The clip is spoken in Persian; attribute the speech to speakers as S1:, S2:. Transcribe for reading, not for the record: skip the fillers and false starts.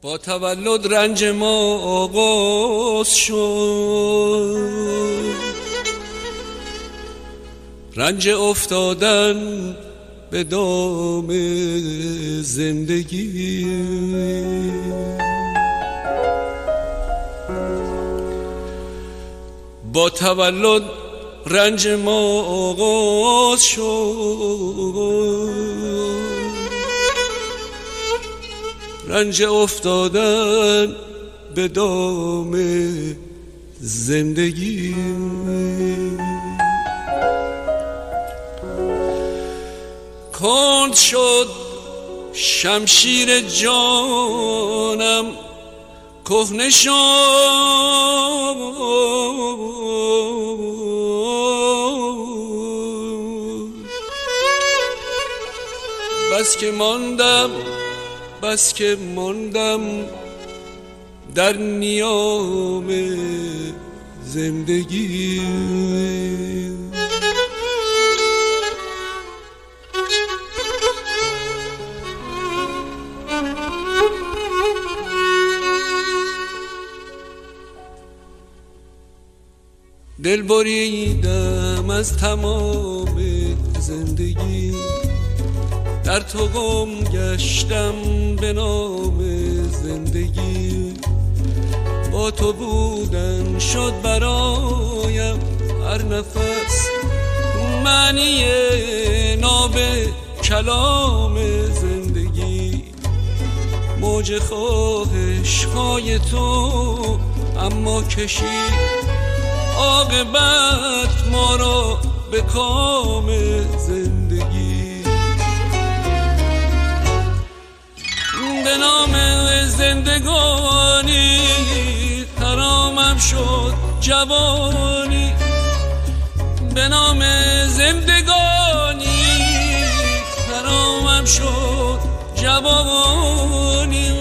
S1: با تولد رنج ما آغاز شد، رنج افتادن به دام زندگی. با تولد رنج ما آغاز شد، رنج افتادن به دام زندگی. کند شد شمشیر جانم، کهنه شد بس که ماندم در نیام زندگی. دل بریدم از تمام زندگی، در تو گم گشتم به نام زندگی. با تو بودن شد برایم هر نفس معنی ناب کلام زندگی. موج خواهش‌های تو اما کشید عاقبت ما را به کام زندگی. به نام زندگانی حرامم شد جوانی، به نام زندگانی حرامم شد جوانی.